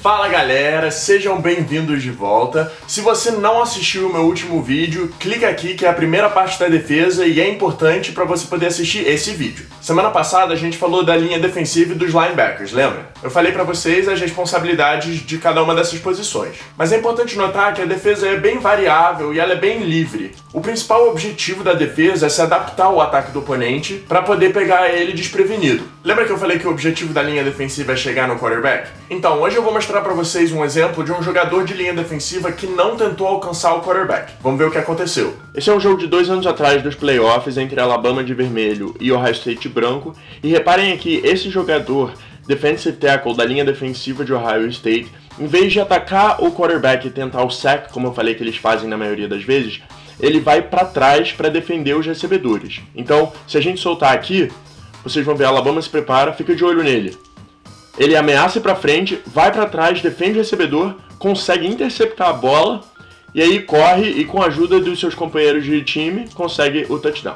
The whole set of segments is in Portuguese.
Fala galera, sejam bem-vindos de volta. Se você não assistiu o meu último vídeo, clica aqui que é a primeira parte da defesa e é importante para você poder assistir esse vídeo. Semana passada a gente falou da linha defensiva e dos linebackers, lembra? Eu falei para vocês as responsabilidades de cada uma dessas posições. Mas é importante notar que a defesa é bem variável e ela é bem livre. O principal objetivo da defesa é se adaptar ao ataque do oponente para poder pegar ele desprevenido. Lembra que eu falei que o objetivo da linha defensiva é chegar no quarterback? Então, hoje eu vou mostrar para vocês um exemplo de um jogador de linha defensiva que não tentou alcançar o quarterback. Vamos ver o que aconteceu. Esse é um jogo de 2 anos atrás dos playoffs entre Alabama de vermelho e Ohio State de branco. E reparem aqui, esse jogador, defensive tackle da linha defensiva de Ohio State, em vez de atacar o quarterback e tentar o sack, como eu falei que eles fazem na maioria das vezes, ele vai para trás para defender os recebedores. Então, se a gente soltar aqui, vocês vão ver, a Alabama se prepara, fica de olho nele. Ele ameaça ir pra frente, vai pra trás, defende o recebedor, consegue interceptar a bola, e aí corre e com a ajuda dos seus companheiros de time, consegue o touchdown.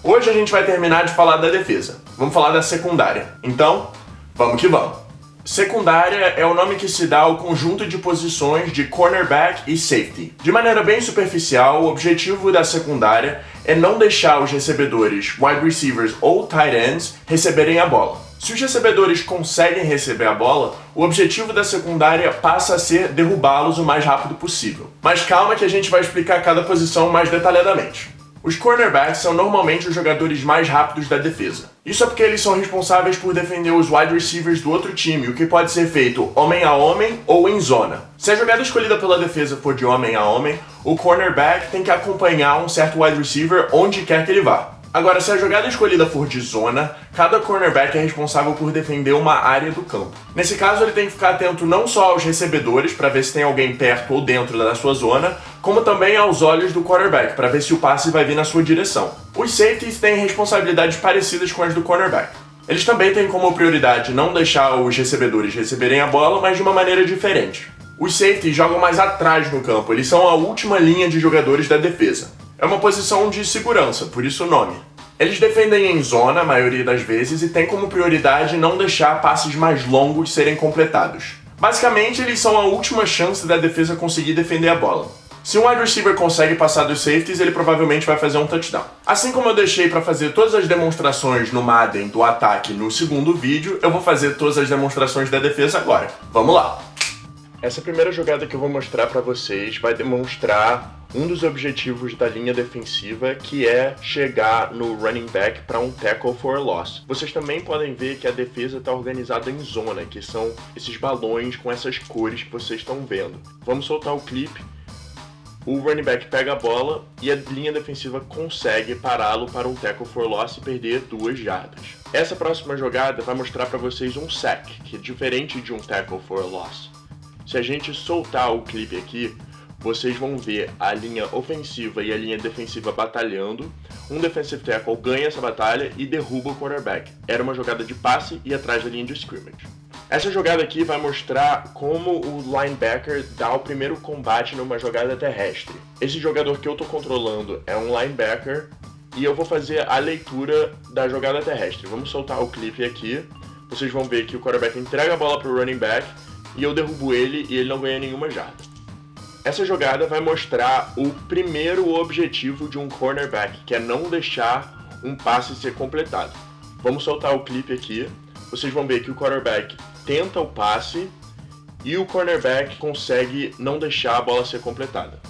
Hoje a gente vai terminar de falar da defesa. Vamos falar da secundária. Então, vamos que vamos. Secundária é o nome que se dá ao conjunto de posições de cornerback e safety. De maneira bem superficial, o objetivo da secundária é não deixar os recebedores, wide receivers ou tight ends receberem a bola. Se os recebedores conseguem receber a bola, o objetivo da secundária passa a ser derrubá-los o mais rápido possível. Mas calma que a gente vai explicar cada posição mais detalhadamente. Os cornerbacks são normalmente os jogadores mais rápidos da defesa. Isso é porque eles são responsáveis por defender os wide receivers do outro time, o que pode ser feito homem a homem ou em zona. Se a jogada escolhida pela defesa for de homem a homem, o cornerback tem que acompanhar um certo wide receiver onde quer que ele vá. Agora, se a jogada escolhida for de zona, cada cornerback é responsável por defender uma área do campo. Nesse caso, ele tem que ficar atento não só aos recebedores, para ver se tem alguém perto ou dentro da sua zona, como também aos olhos do quarterback, para ver se o passe vai vir na sua direção. Os safeties têm responsabilidades parecidas com as do cornerback. Eles também têm como prioridade não deixar os recebedores receberem a bola, mas de uma maneira diferente. Os safeties jogam mais atrás no campo, eles são a última linha de jogadores da defesa. É uma posição de segurança, por isso o nome. Eles defendem em zona, a maioria das vezes, e têm como prioridade não deixar passes mais longos serem completados. Basicamente, eles são a última chance da defesa conseguir defender a bola. Se um wide receiver consegue passar dos safeties, ele provavelmente vai fazer um touchdown. Assim como eu deixei para fazer todas as demonstrações no Madden do ataque no segundo vídeo, eu vou fazer todas as demonstrações da defesa agora. Vamos lá! Essa primeira jogada que eu vou mostrar para vocês vai demonstrar um dos objetivos da linha defensiva, que é chegar no running back para um tackle for loss. Vocês também podem ver que a defesa está organizada em zona, que são esses balões com essas cores que vocês estão vendo. Vamos soltar o clipe. O running back pega a bola e a linha defensiva consegue pará-lo para um tackle for loss e perder 2 jardas. Essa próxima jogada vai mostrar para vocês um sack, que é diferente de um tackle for loss. Se a gente soltar o clipe aqui, vocês vão ver a linha ofensiva e a linha defensiva batalhando. Um defensive tackle ganha essa batalha e derruba o quarterback. Era uma jogada de passe e atrás da linha de scrimmage. Essa jogada aqui vai mostrar como o linebacker dá o primeiro combate numa jogada terrestre. Esse jogador que eu estou controlando é um linebacker e eu vou fazer a leitura da jogada terrestre. Vamos soltar o clipe aqui. Vocês vão ver que o quarterback entrega a bola para o running back e eu derrubo ele e ele não ganha nenhuma jarda. Essa jogada vai mostrar o primeiro objetivo de um cornerback, que é não deixar um passe ser completado. Vamos soltar o clipe aqui. Vocês vão ver que o quarterback tenta o passe e o cornerback consegue não deixar a bola ser completada.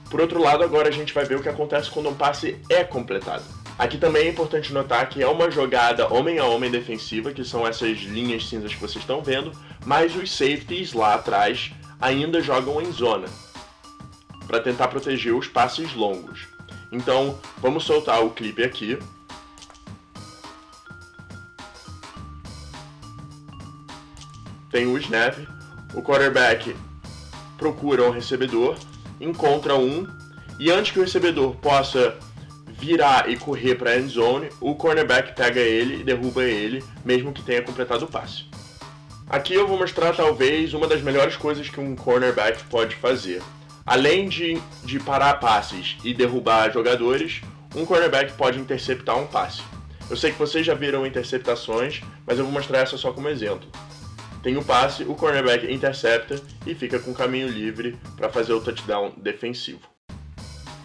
Por outro lado, agora a gente vai ver o que acontece quando um passe é completado. Aqui também é importante notar que é uma jogada homem a homem defensiva, que são essas linhas cinzas que vocês estão vendo, mas os safeties lá atrás ainda jogam em zona, para tentar proteger os passes longos. Então, vamos soltar o clipe aqui. Tem o snap, o quarterback procura um recebedor, encontra um, e antes que o recebedor possa virar e correr para a end zone, o cornerback pega ele e derruba ele, mesmo que tenha completado o passe. Aqui eu vou mostrar talvez uma das melhores coisas que um cornerback pode fazer. Além de parar passes e derrubar jogadores, um cornerback pode interceptar um passe. Eu sei que vocês já viram interceptações, mas eu vou mostrar essa só como exemplo. tem o passe, o cornerback intercepta e fica com o caminho livre para fazer o touchdown defensivo.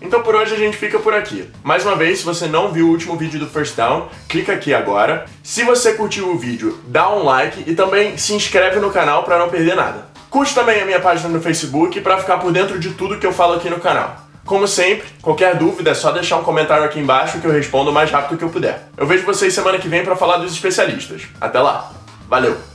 Então por hoje a gente fica por aqui. Mais uma vez, se você não viu o último vídeo do First Down, clica aqui agora. Se você curtiu o vídeo, dá um like e também se inscreve no canal para não perder nada. Curte também a minha página no Facebook para ficar por dentro de tudo que eu falo aqui no canal. Como sempre, qualquer dúvida é só deixar um comentário aqui embaixo que eu respondo o mais rápido que eu puder. Eu vejo vocês semana que vem para falar dos especialistas. Até lá. Valeu!